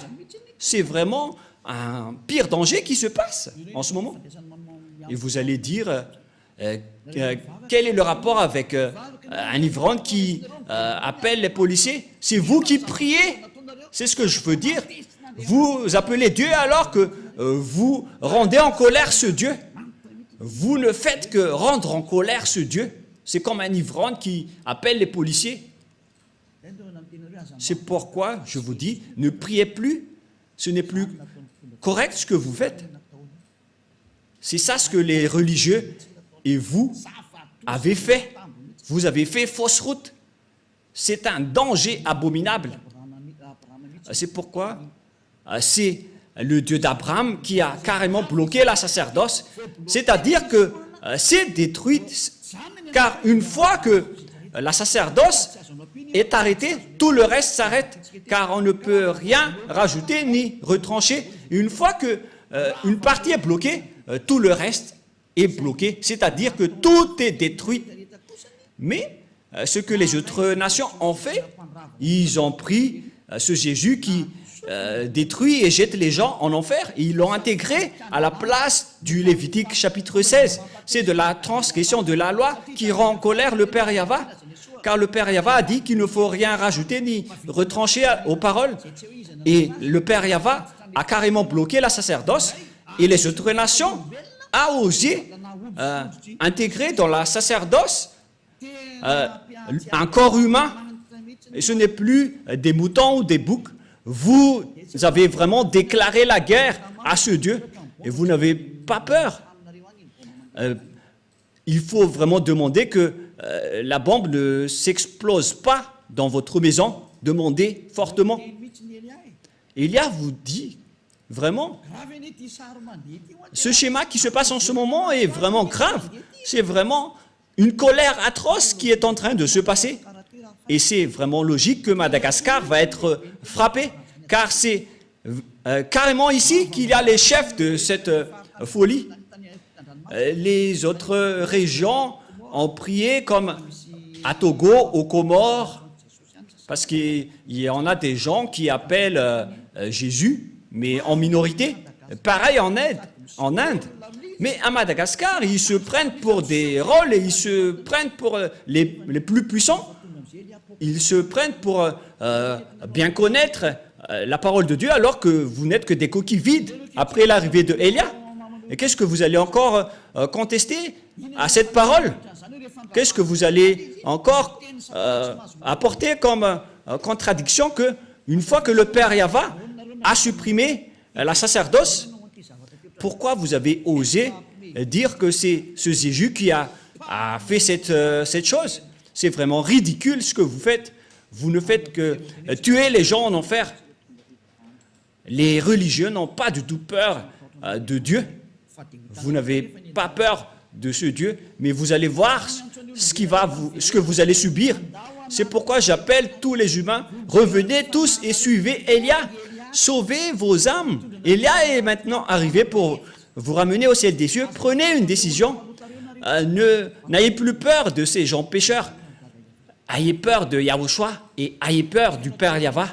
C'est vraiment un pire danger qui se passe en ce moment. Et vous allez dire quel est le rapport avec un ivrogne qui appelle les policiers? C'est vous qui priez. C'est ce que je veux dire. Vous appelez Dieu alors que vous rendez en colère ce Dieu. Vous ne faites que rendre en colère ce Dieu. C'est comme un ivrogne qui appelle les policiers. C'est pourquoi je vous dis, ne priez plus. Ce n'est plus correct ce que vous faites. C'est ça ce que les religieux et vous avez fait. Vous avez fait fausse route. C'est un danger abominable. C'est pourquoi c'est le Dieu d'Abraham qui a carrément bloqué la sacerdoce. C'est-à-dire que c'est détruit. Car une fois que la sacerdoce est arrêtée, tout le reste s'arrête. Car on ne peut rien rajouter ni retrancher. Une fois qu'une partie est bloquée, tout le reste est bloqué. C'est-à-dire que tout est détruit. Mais ce que les autres nations ont fait, ils ont pris ce Jésus qui détruit et jette les gens en enfer. Et ils l'ont intégré à la place du Lévitique chapitre 16. C'est de la transgression de la loi qui rend en colère le Père Yahva. Car le Père Yahva a dit qu'il ne faut rien rajouter ni retrancher aux paroles. Et le Père Yahva a carrément bloqué la sacerdoce et les autres nations a osé intégrer dans la sacerdoce un corps humain. Et ce n'est plus des moutons ou des boucs. Vous avez vraiment déclaré la guerre à ce Dieu et vous n'avez pas peur. Il faut vraiment demander que la bombe ne s'explose pas dans votre maison. Demandez fortement. Élia vous dit vraiment, ce schéma qui se passe en ce moment est vraiment grave. C'est vraiment une colère atroce qui est en train de se passer. Et c'est vraiment logique que Madagascar va être frappé, car c'est carrément ici qu'il y a les chefs de cette folie. Les autres régions ont prié comme à Togo, aux Comores, parce qu'il y en a des gens qui appellent Jésus, mais en minorité. Pareil en Inde. Mais à Madagascar, ils se prennent pour des rôles et ils se prennent pour les plus puissants. Ils se prennent pour bien connaître la parole de Dieu alors que vous n'êtes que des coquilles vides après l'arrivée de Élia. Et qu'est-ce que vous allez encore contester à cette parole? Qu'est-ce que vous allez encore apporter comme contradiction que une fois que le Père Yahva a supprimé la sacerdoce, pourquoi vous avez osé dire que c'est ce Jésus qui a fait cette chose? C'est vraiment ridicule ce que vous faites. Vous ne faites que tuer les gens en enfer. Les religieux n'ont pas du tout peur de Dieu. Vous n'avez pas peur de ce Dieu, mais vous allez voir ce que vous allez subir. C'est pourquoi j'appelle tous les humains, revenez tous et suivez Élia. Sauvez vos âmes. Élia est maintenant arrivé pour vous ramener au ciel des cieux. Prenez une décision. N'ayez plus peur de ces gens pécheurs. Ayez peur de Yahushua et ayez peur du Père Yahva.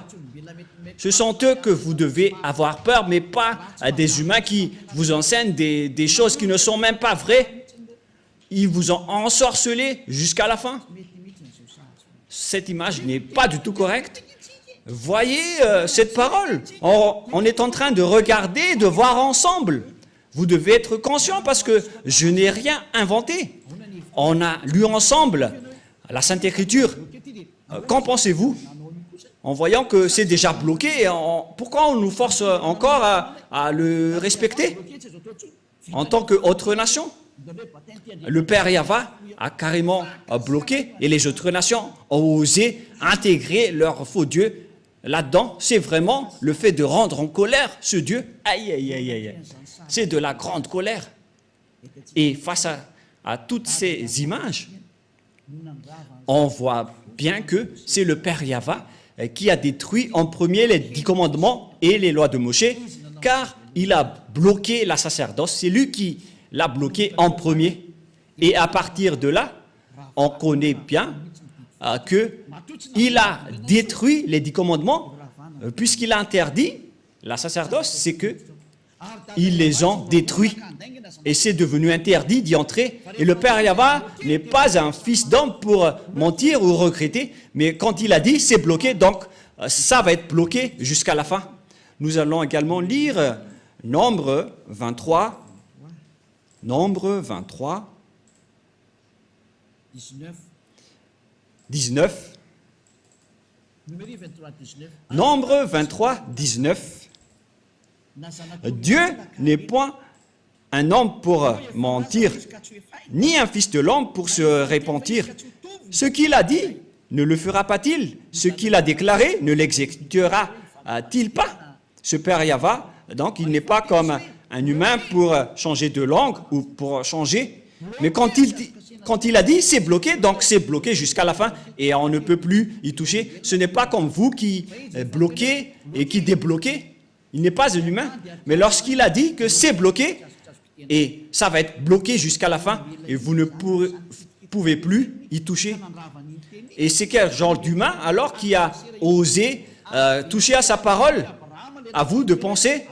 Ce sont eux que vous devez avoir peur, mais pas des humains qui vous enseignent des choses qui ne sont même pas vraies. Ils vous ont ensorcelé jusqu'à la fin. Cette image n'est pas du tout correcte. Voyez cette parole. On est en train de regarder, de voir ensemble. Vous devez être conscient parce que je n'ai rien inventé. On a lu ensemble la Sainte Écriture. Qu'en pensez-vous? En voyant que c'est déjà bloqué, pourquoi on nous force encore à le respecter en tant qu'autre nation? Le Père Yahva a carrément bloqué et les autres nations ont osé intégrer leur faux Dieu là-dedans. C'est vraiment le fait de rendre en colère ce Dieu. Aïe, aïe, aïe, aïe. C'est de la grande colère. Et face à toutes ces images, on voit bien que c'est le Père Yahva qui a détruit en premier les 10 commandements et les lois de Moshe, car il a bloqué la sacerdoce. C'est lui qui l'a bloqué en premier. Et à partir de là, on connaît bien qu'il a détruit les 10 commandements, puisqu'il a interdit la sacerdoce, c'est qu'ils les ont détruits. Et c'est devenu interdit d'y entrer. Et le Père Yahva n'est pas un fils d'homme pour mentir ou regretter, mais quand il a dit, c'est bloqué, donc ça va être bloqué jusqu'à la fin. Nous allons également lire Nombre 23. Nombre 23. 19. Nombre 23, 19. Dieu n'est point un homme pour mentir, ni un fils de l'homme pour se repentir. Ce qu'il a dit, ne le fera pas-il? Ce qu'il a déclaré, ne l'exécutera-t-il pas? Ce Père Yahva, donc, il n'est pas comme un humain pour changer de langue ou pour changer. Mais quand il a dit, c'est bloqué, donc c'est bloqué jusqu'à la fin et on ne peut plus y toucher. Ce n'est pas comme vous qui bloquez et qui débloquez. Il n'est pas un humain. Mais lorsqu'il a dit que c'est bloqué, et ça va être bloqué jusqu'à la fin, et vous ne pouvez plus y toucher. Et c'est quel genre d'humain alors qui a osé toucher à sa parole? à vous de penser,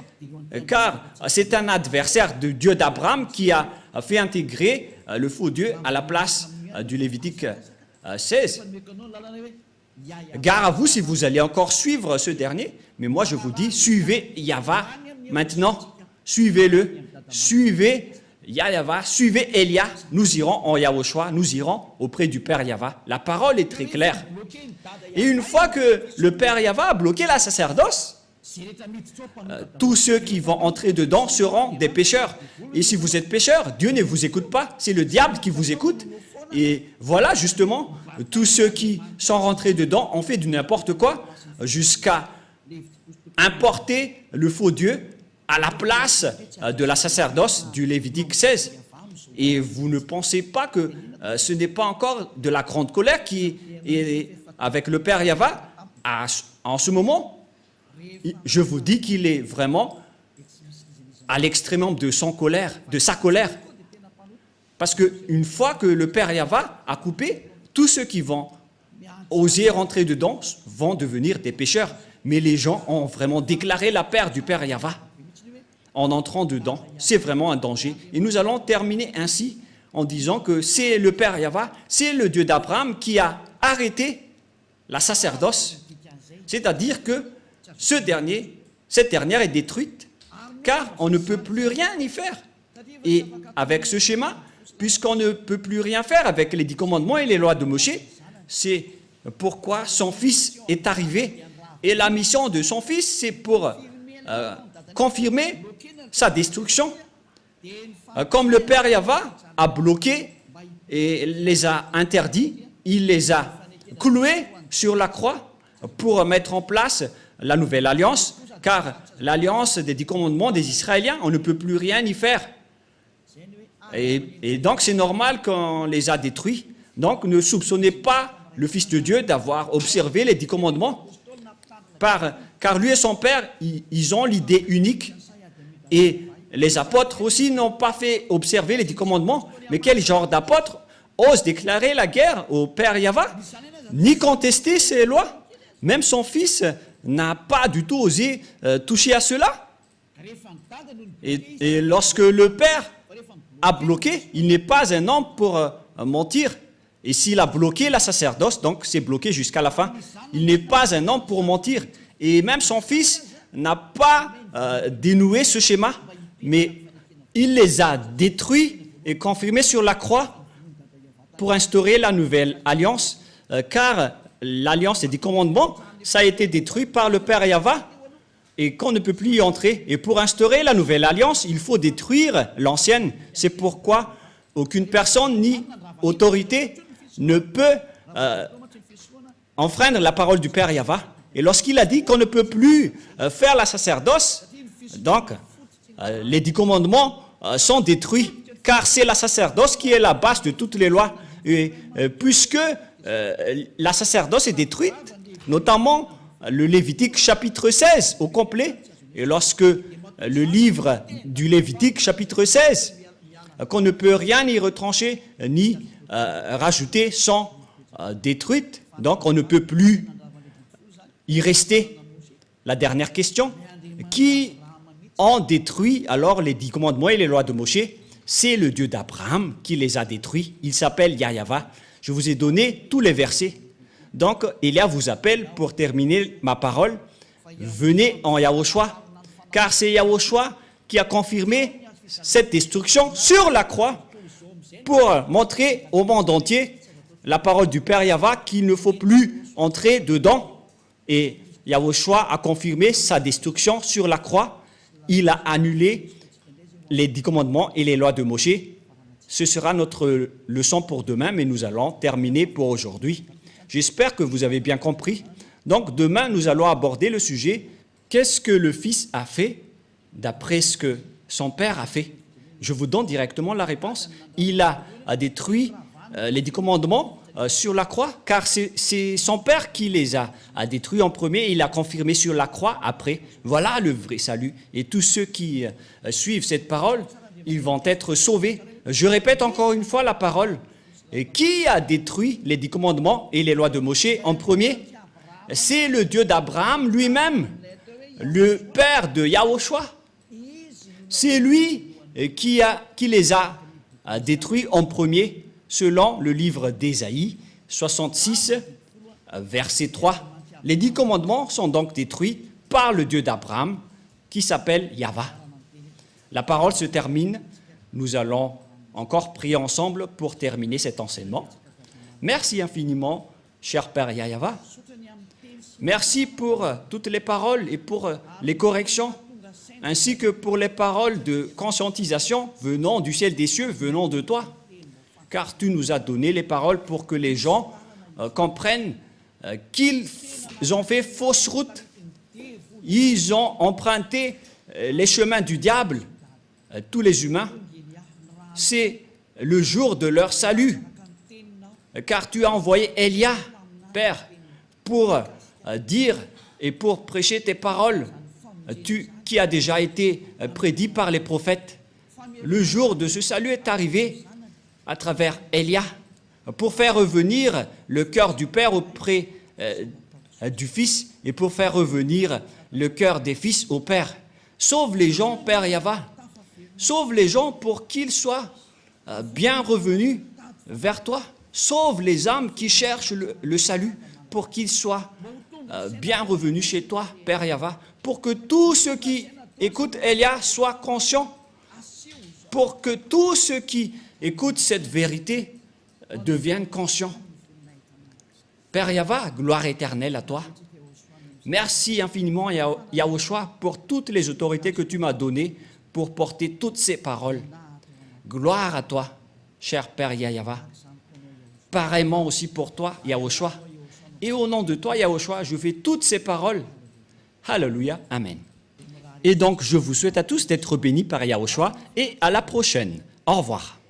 car c'est un adversaire du Dieu d'Abraham qui a fait intégrer le faux Dieu à la place du Lévitique 16. Gare à vous si vous allez encore suivre ce dernier, mais moi je vous dis, suivez Yahva maintenant, suivez-le, suivez Yahva, suivez Elia, nous irons en Yahushua, nous irons auprès du Père Yahva. La parole est très claire. Et une fois que le Père Yahva a bloqué la sacerdoce, tous ceux qui vont entrer dedans seront des pécheurs. Et si vous êtes pécheurs, Dieu ne vous écoute pas, c'est le diable qui vous écoute. Et voilà justement, tous ceux qui sont rentrés dedans ont fait du n'importe quoi jusqu'à importer le faux Dieu à la place de la sacerdoce du Lévitique 16. Et vous ne pensez pas que ce n'est pas encore de la grande colère qui est avec le Père Yahva en ce moment. Je vous dis qu'il est vraiment à l'extrême de sa colère. Parce qu'une fois que le Père Yahva a coupé, tous ceux qui vont oser rentrer dedans vont devenir des pécheurs. Mais les gens ont vraiment déclaré la paix du Père Yahva en entrant dedans. C'est vraiment un danger. Et nous allons terminer ainsi en disant que c'est le Père Yahva, c'est le Dieu d'Abraham qui a arrêté la sacerdoce. C'est-à-dire que cette dernière est détruite, car on ne peut plus rien y faire. Et avec ce schéma, puisqu'on ne peut plus rien faire avec les 10 commandements et les lois de Moshe, c'est pourquoi son fils est arrivé. Et la mission de son fils, c'est pour confirmer sa destruction. Comme le Père Yahva a bloqué et les a interdits, il les a cloués sur la croix pour mettre en place la nouvelle alliance, car l'alliance des 10 commandements des Israéliens, on ne peut plus rien y faire. Et donc c'est normal qu'on les a détruits. Donc ne soupçonnez pas le Fils de Dieu d'avoir observé les 10 commandements, car lui et son Père, ils ont l'idée unique. Et les apôtres aussi n'ont pas fait observer les 10 commandements. Mais quel genre d'apôtre ose déclarer la guerre au Père Yahva, ni contester ses lois? Même son fils n'a pas du tout osé toucher à cela. Et lorsque le Père a bloqué, il n'est pas un homme pour mentir. Et s'il a bloqué la sacerdoce, donc c'est bloqué jusqu'à la fin, il n'est pas un homme pour mentir. Et même son fils n'a pas dénoué ce schéma, mais il les a détruits et confirmés sur la croix pour instaurer la nouvelle alliance, car l'alliance des 10 commandements, ça a été détruit par le Père Yahva et qu'on ne peut plus y entrer. Et pour instaurer la nouvelle alliance, il faut détruire l'ancienne. C'est pourquoi aucune personne ni autorité ne peut enfreindre la parole du Père Yahva. Et lorsqu'il a dit qu'on ne peut plus faire la sacerdoce, donc les 10 commandements sont détruits, car c'est la sacerdoce qui est la base de toutes les lois. Et puisque la sacerdoce est détruite, notamment le Lévitique chapitre 16 au complet, et lorsque le livre du Lévitique chapitre 16, qu'on ne peut rien y retrancher ni rajouter, sont détruites, donc on ne peut plus y rester. La dernière question, qui ont détruit alors les 10 commandements et les lois de Moshe? C'est le Dieu d'Abraham qui les a détruits. Il s'appelle Yahva. Je vous ai donné tous les versets. Donc, Elia vous appelle pour terminer ma parole. Venez en Yahushua, car c'est Yahushua qui a confirmé cette destruction sur la croix pour montrer au monde entier la parole du Père Yahva qu'il ne faut plus entrer dedans. Et Yahushua a confirmé sa destruction sur la croix. Il a annulé les 10 commandements et les lois de Moshe. Ce sera notre leçon pour demain, mais nous allons terminer pour aujourd'hui. J'espère que vous avez bien compris. Donc demain, nous allons aborder le sujet « Qu'est-ce que le Fils a fait d'après ce que son Père a fait ?» Je vous donne directement la réponse. Il a détruit les 10 commandements sur la croix, car c'est son Père qui les a détruits en premier et il a confirmé sur la croix après. Voilà le vrai salut. Et tous ceux qui suivent cette parole, ils vont être sauvés. Je répète encore une fois la parole. Et qui a détruit les 10 commandements et les lois de Moshe en premier? C'est le Dieu d'Abraham lui-même. le père de Yahushua. C'est lui qui les a détruits en premier, selon le livre d'Ésaïe 66, verset 3. Les 10 commandements sont donc détruits par le Dieu d'Abraham, qui s'appelle Yahva. La parole se termine. Nous allons encore prier ensemble pour terminer cet enseignement. Merci infiniment, cher Père Yahva. Merci pour toutes les paroles et pour les corrections, ainsi que pour les paroles de conscientisation venant du ciel des cieux, venant de toi. Car tu nous as donné les paroles pour que les gens comprennent qu'ils ont fait fausse route. Ils ont emprunté les chemins du diable, tous les humains. C'est le jour de leur salut. Car tu as envoyé Élia, Père, pour dire et pour prêcher tes paroles, qui a déjà été prédit par les prophètes. Le jour de ce salut est arrivé à travers Élia, pour faire revenir le cœur du Père auprès du Fils et pour faire revenir le cœur des fils au Père. Sauve les gens, Père Yahva. Sauve les gens pour qu'ils soient bien revenus vers toi. Sauve les âmes qui cherchent le salut pour qu'ils soient bien revenus chez toi, Père Yahva. Pour que tous ceux qui écoutent Élia soient conscients. Pour que tous ceux qui écoutent cette vérité deviennent conscients. Père Yahva, gloire éternelle à toi. Merci infiniment, Yahushua, pour toutes les autorités que tu m'as données pour porter toutes ces paroles. Gloire à toi, cher Père Yahva. Pareillement aussi pour toi, Yahushua. Et au nom de toi, Yahushua, je fais toutes ces paroles. Alléluia, Amen. Et donc, je vous souhaite à tous d'être bénis par Yahushua et à la prochaine. Au revoir.